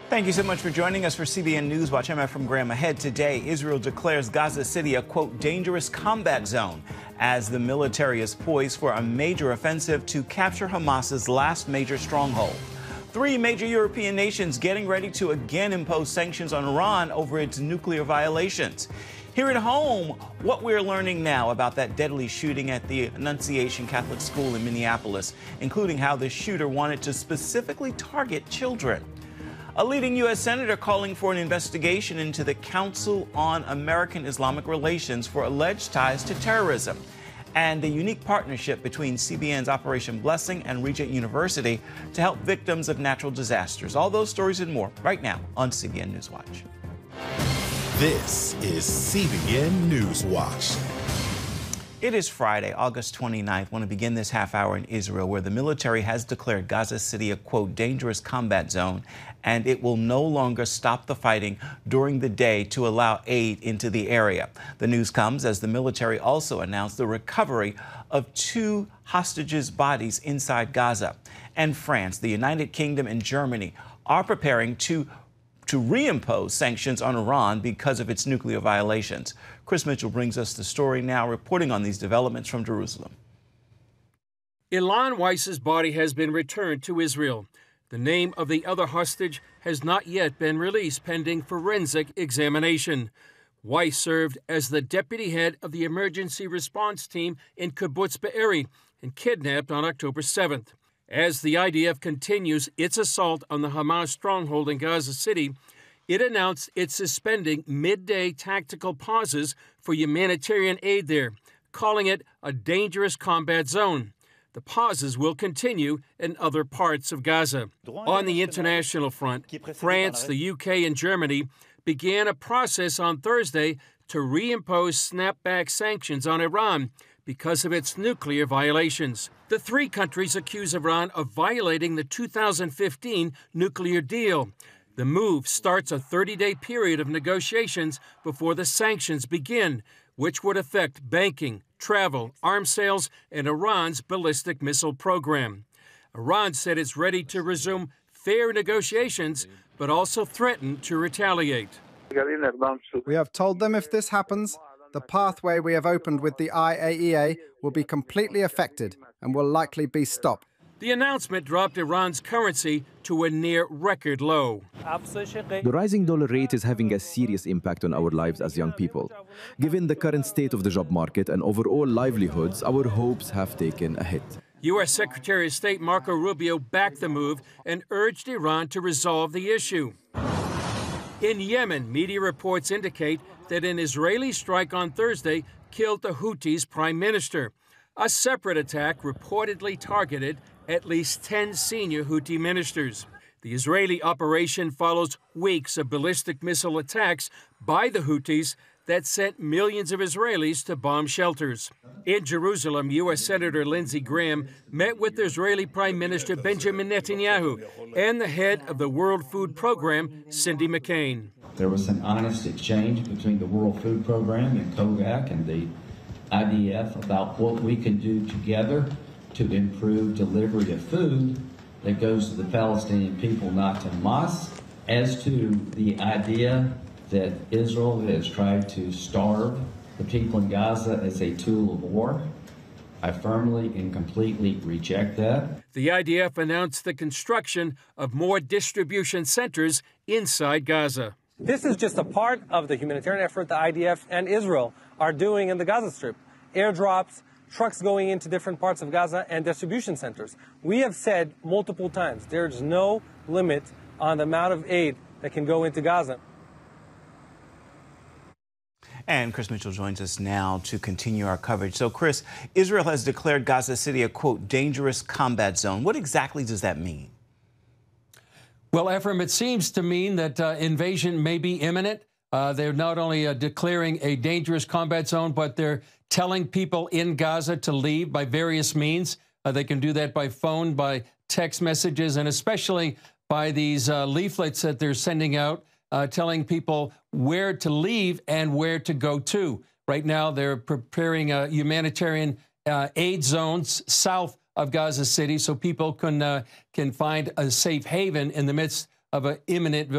Thank you so much for joining us for CBN NewsWatch. I'm Efrem Graham. Ahead today, Israel declares Gaza City a, quote, dangerous combat zone as the military is poised for a major offensive to capture Hamas's last major stronghold. 3 major European nations getting ready to again impose sanctions on Iran over its nuclear violations. Here at home, what we're learning now about that deadly shooting at the Annunciation Catholic School in Minneapolis, including how the shooter wanted to specifically target children. A leading U.S. senator calling for an investigation into the Council on American-Islamic Relations for alleged ties to terrorism. And a unique partnership between CBN's Operation Blessing and Regent University to help victims of natural disasters. All those stories and more right now on CBN NewsWatch. This is CBN NewsWatch. It is Friday, August 29th. I want to begin this half hour in Israel, where the military has declared Gaza City a, quote, dangerous combat zone, and it will no longer stop the fighting during the day to allow aid into the area. The news comes as the military also announced the recovery of 2 hostages' bodies inside Gaza. And France, the United Kingdom, and Germany are preparing to reimpose sanctions on Iran because of its nuclear violations. Chris Mitchell brings us the story now, reporting on these developments from Jerusalem. Ilan Weiss's body has been returned to Israel. The name of the other hostage has not yet been released, pending forensic examination. Weiss served as the deputy head of the emergency response team in Kibbutz Be'eri and kidnapped on October 7th. As the IDF continues its assault on the Hamas stronghold in Gaza City, it announced it's suspending midday tactical pauses for humanitarian aid there, calling it a dangerous combat zone. The pauses will continue in other parts of Gaza. On the international front, France, the UK, and Germany began a process on Thursday to reimpose snapback sanctions on Iran because of its nuclear violations. The 3 countries accuse Iran of violating the 2015 nuclear deal. The move starts a 30-day period of negotiations before the sanctions begin, which would affect banking, travel, arms sales, and Iran's ballistic missile program. Iran said it's ready to resume fair negotiations, but also threatened to retaliate. We have told them if this happens, the pathway we have opened with the IAEA will be completely affected and will likely be stopped. The announcement dropped Iran's currency to a near-record low. The rising dollar rate is having a serious impact on our lives as young people. Given the current state of the job market and overall livelihoods, our hopes have taken a hit. U.S. Secretary of State Marco Rubio backed the move and urged Iran to resolve the issue. In Yemen, media reports indicate that an Israeli strike on Thursday killed the Houthis' Prime Minister. A separate attack reportedly targeted at least 10 senior Houthi ministers. The Israeli operation follows weeks of ballistic missile attacks by the Houthis that sent millions of Israelis to bomb shelters. In Jerusalem, U.S. Senator Lindsey Graham met with Israeli Prime Minister Benjamin Netanyahu and the head of the World Food Program, Cindy McCain. There was an honest exchange between the World Food Program and COVAC and the IDF about what we can do together to improve delivery of food that goes to the Palestinian people, not to Hamas. As to the idea that Israel has tried to starve the people in Gaza as a tool of war, I firmly and completely reject that. The IDF announced the construction of more distribution centers inside Gaza. This is just a part of the humanitarian effort the IDF and Israel are doing in the Gaza Strip. Airdrops, trucks going into different parts of Gaza, and distribution centers. We have said multiple times, there's no limit on the amount of aid that can go into Gaza. And Chris Mitchell joins us now to continue our coverage. So, Chris, Israel has declared Gaza City a, quote, dangerous combat zone. What exactly does that mean? Well, Efrem, it seems to mean that invasion may be imminent. They're not only declaring a dangerous combat zone, but they're telling people in Gaza to leave by various means. They can do that by phone, by text messages, and especially by these leaflets that they're sending out, telling people where to leave and where to go to. Right now, they're preparing humanitarian aid zones south of Gaza City so people can find a safe haven in the midst of an imminent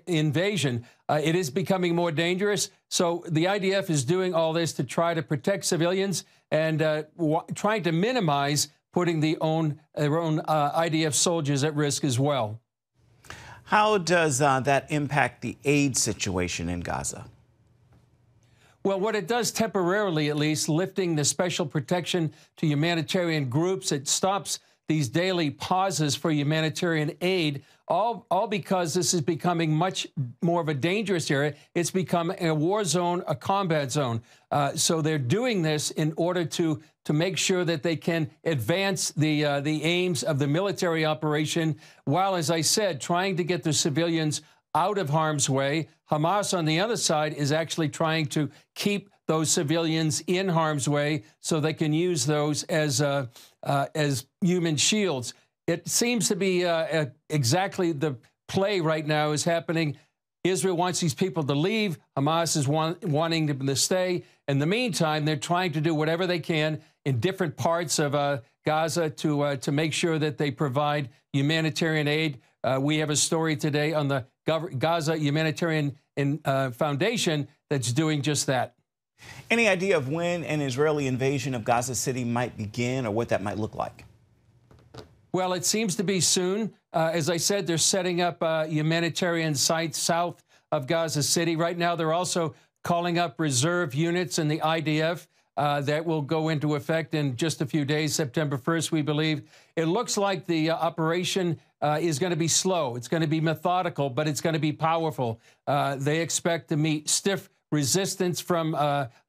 invasion. It is becoming more dangerous. So the IDF is doing all this to try to protect civilians and trying to minimize putting their own IDF soldiers at risk as well. How does that impact the aid situation in Gaza? Well, what it does temporarily, at least, lifting the special protection to humanitarian groups, it stops these daily pauses for humanitarian aid, all because this is becoming much more of a dangerous area. It's become a war zone, a combat zone. So they're doing this in order to make sure that they can advance the aims of the military operation, while, as I said, trying to get the civilians out of harm's way. Hamas, on the other side, is actually trying to keep those civilians in harm's way so they can use those as human shields. It seems to be exactly the play right now is happening. Israel wants these people to leave. Hamas is wanting them to stay. In the meantime, they're trying to do whatever they can in different parts of Gaza to make sure that they provide humanitarian aid. We have a story today on the Gaza Humanitarian Foundation that's doing just that. Any idea of when an Israeli invasion of Gaza City might begin or what that might look like? Well, it seems to be soon. As I said, they're setting up humanitarian sites south of Gaza City. Right now, they're also calling up reserve units in the IDF that will go into effect in just a few days, September 1st, we believe. It looks like the operation is going to be slow. It's going to be methodical, but it's going to be powerful. They expect to meet stiff resistance from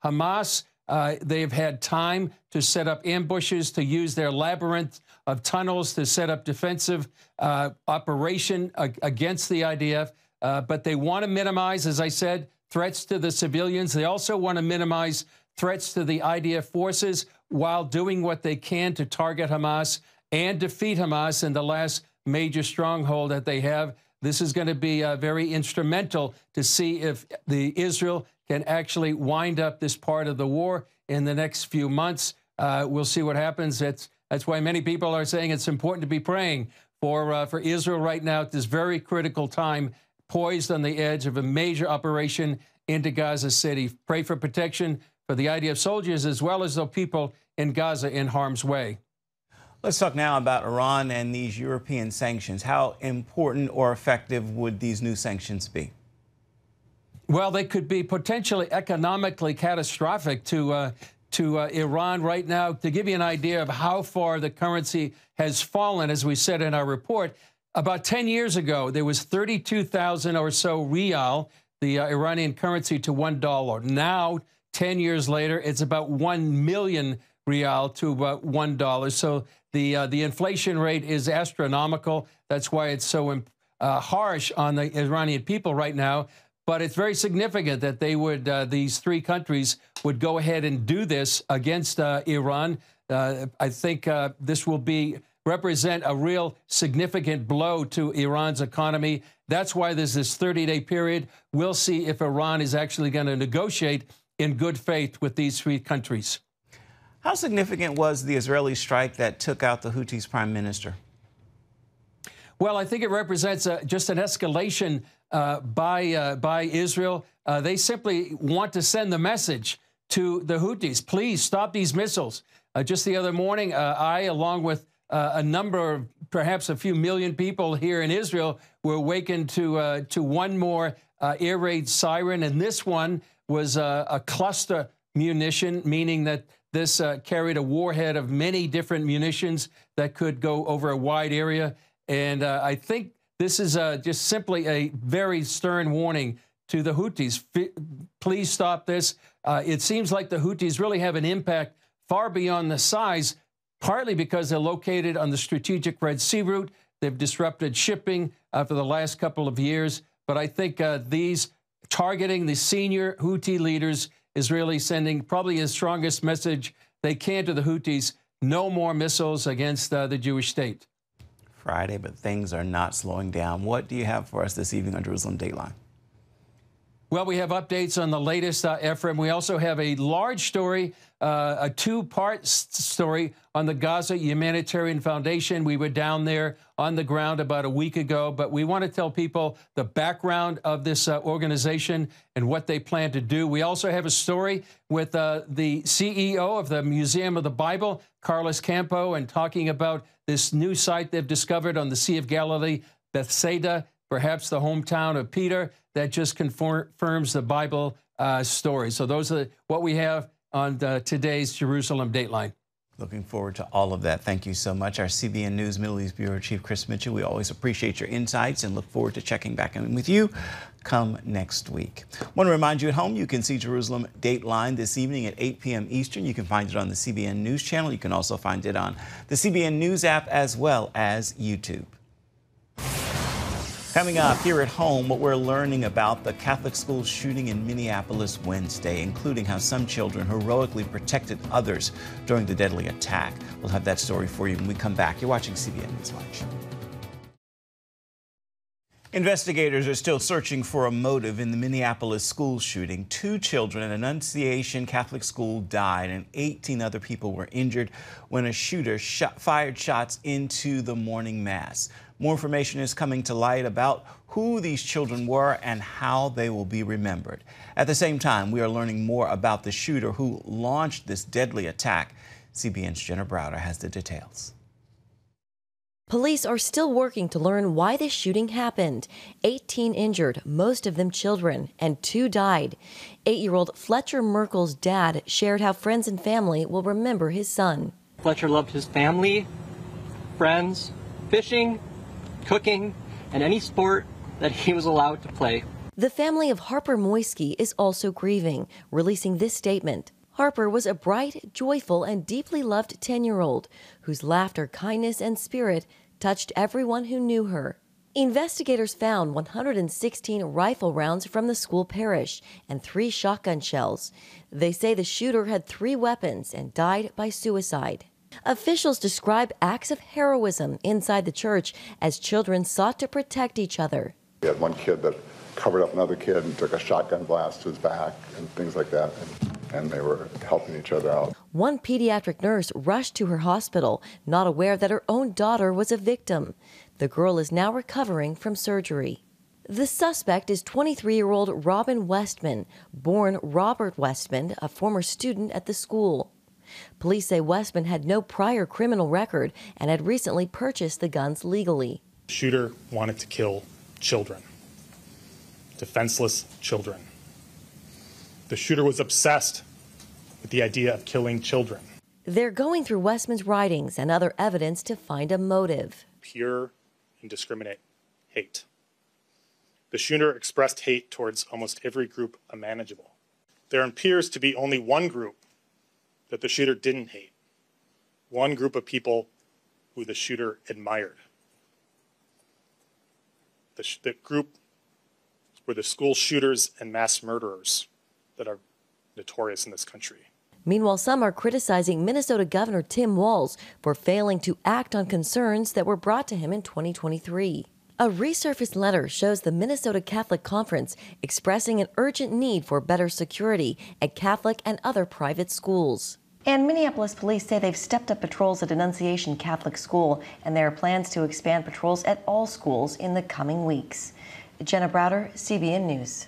Hamas. They've had time to set up ambushes, to use their labyrinth of tunnels to set up defensive operation against the IDF. But they want to minimize, as I said, threats to the civilians. They also want to minimize threats to the IDF forces while doing what they can to target Hamas and defeat Hamas in the last major stronghold that they have. This is going to be very instrumental to see if Israel can actually wind up this part of the war in the next few months. We'll see what happens. That's why many people are saying it's important to be praying for Israel right now at this very critical time, poised on the edge of a major operation into Gaza City. Pray for protection for the IDF soldiers as well as the people in Gaza in harm's way. Let's talk now about Iran and these European sanctions. How important or effective would these new sanctions be? Well, they could be potentially economically catastrophic to Iran right now. To give you an idea of how far the currency has fallen, as we said in our report, about 10 years ago, there was 32,000 or so rial, the Iranian currency, to $1. Now, 10 years later, it's about 1 million rial to about $1. So the inflation rate is astronomical. That's why it's so harsh on the Iranian people right now. But it's very significant that they would, these three countries would go ahead and do this against Iran. I think this will represent a real significant blow to Iran's economy. That's why there's this 30-day period. We'll see if Iran is actually going to negotiate in good faith with these three countries. How significant was the Israeli strike that took out the Houthi Prime Minister? Well, I think it represents just an escalation by Israel. They simply want to send the message to the Houthis, please stop these missiles. Just the other morning, I, along with a number of, perhaps a few million people here in Israel, were awakened to one more air raid siren, and this one was a cluster munition, meaning that this carried a warhead of many different munitions that could go over a wide area. And I think this is just simply a very stern warning to the Houthis. Please stop this. It seems like the Houthis really have an impact far beyond the size, partly because they're located on the strategic Red Sea route. They've disrupted shipping for the last couple of years. But I think these targeting the senior Houthi leaders is really sending probably the strongest message they can to the Houthis: no more missiles against the Jewish state. Friday, but things are not slowing down. What do you have for us this evening on Jerusalem Dateline? Well, we have updates on the latest, Ephraim. We also have a large story, a two-part story on the Gaza Humanitarian Foundation. We were down there on the ground about a week ago, but we want to tell people the background of this organization and what they plan to do. We also have a story with the CEO of the Museum of the Bible, Carlos Campo, and talking about this new site they've discovered on the Sea of Galilee, Bethsaida, perhaps the hometown of Peter, that just confirms the Bible story. So those are what we have on today's Jerusalem Dateline. Looking forward to all of that. Thank you so much. Our CBN News Middle East Bureau Chief Chris Mitchell. We always appreciate your insights and look forward to checking back in with you come next week. I want to remind you at home, you can see Jerusalem Dateline this evening at 8 p.m. Eastern. You can find it on the CBN News channel. You can also find it on the CBN News app as well as YouTube. Coming up here at home, what we're learning about the Catholic school shooting in Minneapolis Wednesday, including how some children heroically protected others during the deadly attack. We'll have that story for you when we come back. You're watching CBN NewsWatch. Investigators are still searching for a motive in the Minneapolis school shooting. 2 children at Annunciation Catholic School died and 18 other people were injured when a shooter fired shots into the morning mass. More information is coming to light about who these children were and how they will be remembered. At the same time, we are learning more about the shooter who launched this deadly attack. CBN's Jenna Browder has the details. Police are still working to learn why this shooting happened. 18 injured, most of them children, and 2 died. 8-year-old Fletcher Merkel's dad shared how friends and family will remember his son. Fletcher loved his family, friends, fishing, cooking, and any sport that he was allowed to play. The family of Harper Moisky is also grieving, releasing this statement. Harper was a bright, joyful, and deeply loved 10-year-old whose laughter, kindness, and spirit touched everyone who knew her. Investigators found 116 rifle rounds from the school parish and 3 shotgun shells. They say the shooter had 3 weapons and died by suicide. Officials describe acts of heroism inside the church as children sought to protect each other. We had one kid that covered up another kid and took a shotgun blast to his back and things like that, and they were helping each other out. One pediatric nurse rushed to her hospital, not aware that her own daughter was a victim. The girl is now recovering from surgery. The suspect is 23-year-old Robin Westman, born Robert Westman, a former student at the school. Police say Westman had no prior criminal record and had recently purchased the guns legally. The shooter wanted to kill children, defenseless children. The shooter was obsessed with the idea of killing children. They're going through Westman's writings and other evidence to find a motive. Pure, indiscriminate hate. The shooter expressed hate towards almost every group imaginable. There appears to be only one group that the shooter didn't hate. One group of people who the shooter admired. The group were the school shooters and mass murderers that are notorious in this country. Meanwhile, some are criticizing Minnesota Governor Tim Walz for failing to act on concerns that were brought to him in 2023. A resurfaced letter shows the Minnesota Catholic Conference expressing an urgent need for better security at Catholic and other private schools. And Minneapolis police say they've stepped up patrols at Annunciation Catholic School, and there are plans to expand patrols at all schools in the coming weeks. Jenna Browder, CBN News.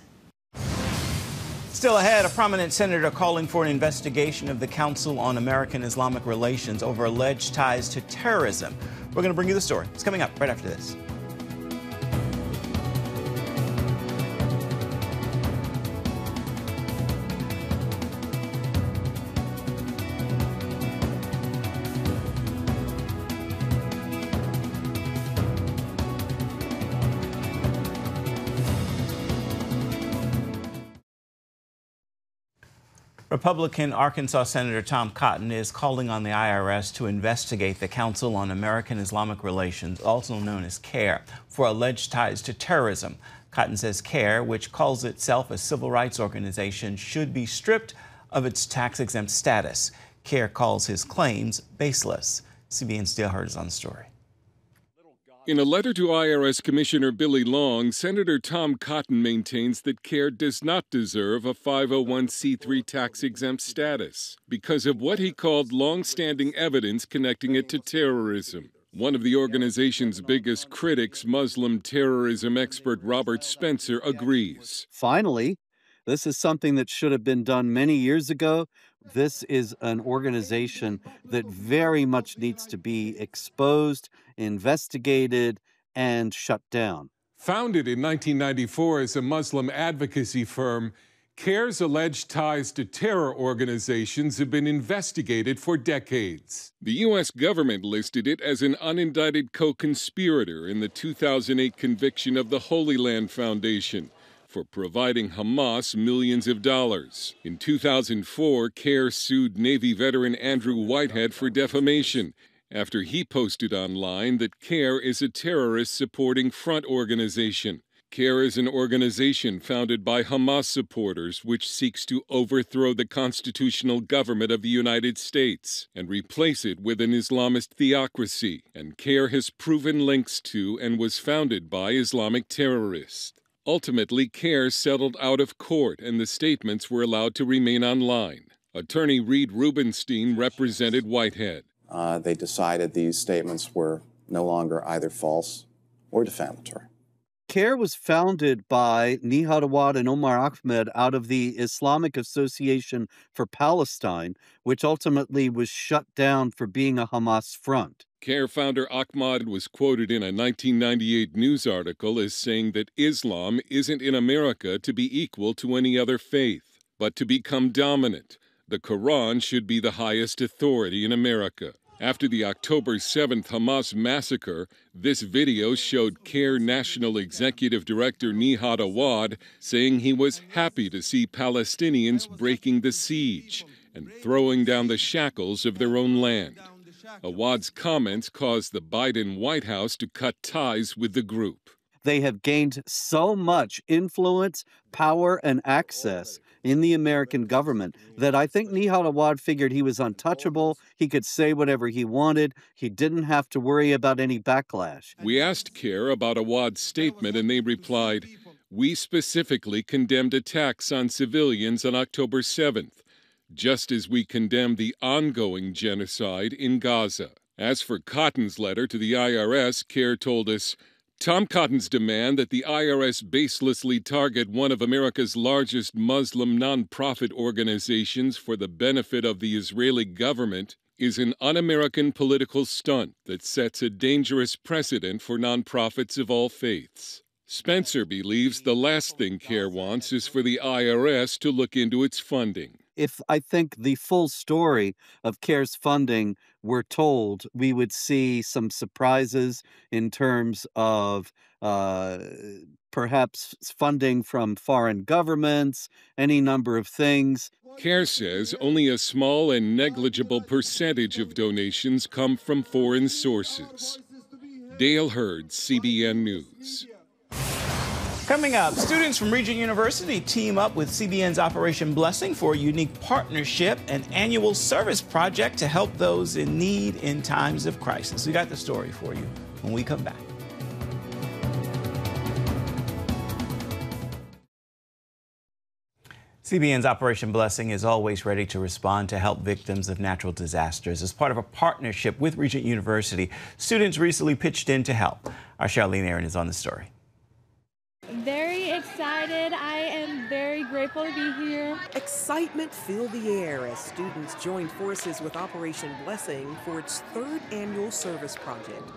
Still ahead, a prominent senator calling for an investigation of the Council on American-Islamic Relations over alleged ties to terrorism. We're going to bring you the story. It's coming up right after this. Republican Arkansas Senator Tom Cotton is calling on the IRS to investigate the Council on American-Islamic Relations, also known as CARE, for alleged ties to terrorism. Cotton says CARE, which calls itself a civil rights organization, should be stripped of its tax-exempt status. CARE calls his claims baseless. CBN's Dale Hurd is on the story. In a letter to IRS Commissioner Billy Long, Senator Tom Cotton maintains that CARE does not deserve a 501c3 tax-exempt status because of what he called long-standing evidence connecting it to terrorism. One of the organization's biggest critics, Muslim terrorism expert Robert Spencer, agrees. Finally, this is something that should have been done many years ago. This is an organization that very much needs to be exposed, investigated, and shut down. Founded in 1994 as a Muslim advocacy firm, CARE's alleged ties to terror organizations have been investigated for decades. The U.S. government listed it as an unindicted co-conspirator in the 2008 conviction of the Holy Land Foundation for providing Hamas millions of dollars. In 2004, CARE sued Navy veteran Andrew Whitehead for defamation after he posted online that CARE is a terrorist-supporting front organization. CARE is an organization founded by Hamas supporters which seeks to overthrow the constitutional government of the United States and replace it with an Islamist theocracy. And CARE has proven links to and was founded by Islamic terrorists. Ultimately, CARE settled out of court and the statements were allowed to remain online. Attorney Reed Rubenstein represented Whitehead. They decided these statements were no longer either false or defamatory. CARE was founded by Nihad Awad and Omar Ahmed out of the Islamic Association for Palestine, which ultimately was shut down for being a Hamas front. CARE founder Ahmad was quoted in a 1998 news article as saying that Islam isn't in America to be equal to any other faith, but to become dominant. The Quran should be the highest authority in America. After the October 7th Hamas massacre, this video showed CARE National Executive Director Nihad Awad saying he was happy to see Palestinians breaking the siege and throwing down the shackles of their own land. Awad's comments caused the Biden White House to cut ties with the group. They have gained so much influence, power, and access in the American government that I think Nihad Awad figured he was untouchable. He could say whatever he wanted. He didn't have to worry about any backlash. We asked CARE about Awad's statement, and they replied, "We specifically condemned attacks on civilians on October 7th, just as we condemned the ongoing genocide in Gaza." As for Cotton's letter to the IRS, CARE told us, Tom Cotton's demand that the IRS baselessly target one of America's largest Muslim nonprofit organizations for the benefit of the Israeli government is an un-American political stunt that sets a dangerous precedent for nonprofits of all faiths. Spencer believes the last thing CARE wants is for the IRS to look into its funding. If I think the full story of CARE's funding were told, we would see some surprises in terms of perhaps funding from foreign governments, any number of things. CARE says only a small and negligible percentage of donations come from foreign sources. Dale Hurd, CBN News. Coming up, students from Regent University team up with CBN's Operation Blessing for a unique partnership, an annual service project to help those in need in times of crisis. We got the story for you when we come back. CBN's Operation Blessing is always ready to respond to help victims of natural disasters. As part of a partnership with Regent University, students recently pitched in to help. Our Charlene Aaron is on the story. Very excited. I am very grateful to be here. Excitement filled the air as students joined forces with Operation Blessing for its third annual service project.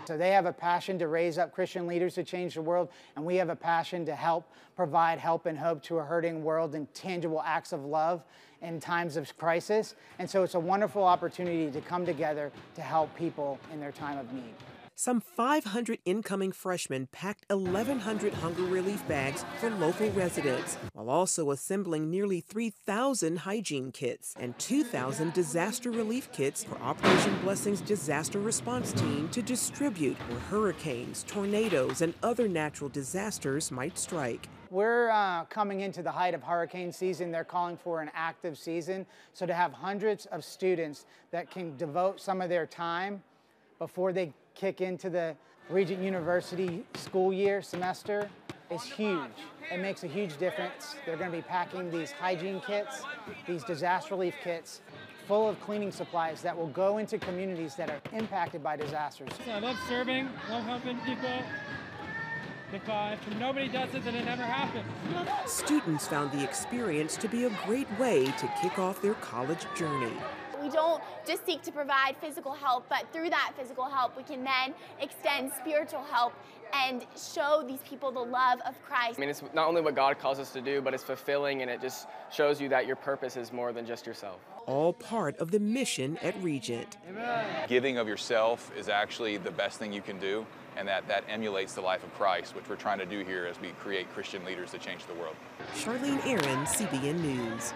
So they have a passion to raise up Christian leaders to change the world, and we have a passion to help provide help and hope to a hurting world and tangible acts of love in times of crisis. And so it's a wonderful opportunity to come together to help people in their time of need. Some 500 incoming freshmen packed 1,100 hunger relief bags for local residents, while also assembling nearly 3,000 hygiene kits and 2,000 disaster relief kits for Operation Blessing's disaster response team to distribute where hurricanes, tornadoes, and other natural disasters might strike. We're coming into the height of hurricane season. They're calling for an active season. So to have hundreds of students that can devote some of their time before they kick into the Regent University school year, semester is huge. It makes a huge difference. They're going to be packing these hygiene kits, these disaster relief kits, full of cleaning supplies that will go into communities that are impacted by disasters. I love serving, love helping people. If nobody does it, then it never happens. Students found the experience to be a great way to kick off their college journey. We don't just seek to provide physical help, but through that physical help, we can then extend spiritual help and show these people the love of Christ. I mean, it's not only what God calls us to do, but it's fulfilling, and it just shows you that your purpose is more than just yourself. All part of the mission at Regent. Amen. Giving of yourself is actually the best thing you can do, and that emulates the life of Christ, which we're trying to do here as we create Christian leaders that change the world. Charlene Aaron, CBN News.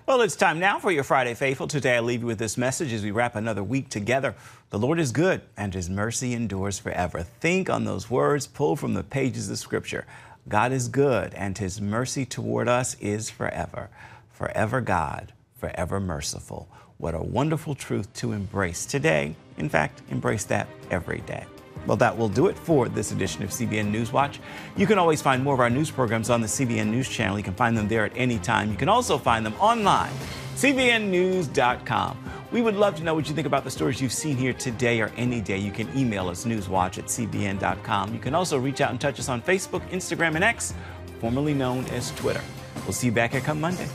Well, it's time now for your Friday Faithful. Today, I leave you with this message as we wrap another week together. The Lord is good, and His mercy endures forever. Think on those words pulled from the pages of Scripture. God is good, and His mercy toward us is forever. Forever God, forever merciful. What a wonderful truth to embrace today. In fact, embrace that every day. Well, that will do it for this edition of CBN NewsWatch. You can always find more of our news programs on the CBN News channel. You can find them there at any time. You can also find them online, cbnnews.com. We would love to know what you think about the stories you've seen here today or any day. You can email us, newswatch@cbn.com. You can also reach out and touch us on Facebook, Instagram, and X, formerly known as Twitter. We'll see you back here come Monday.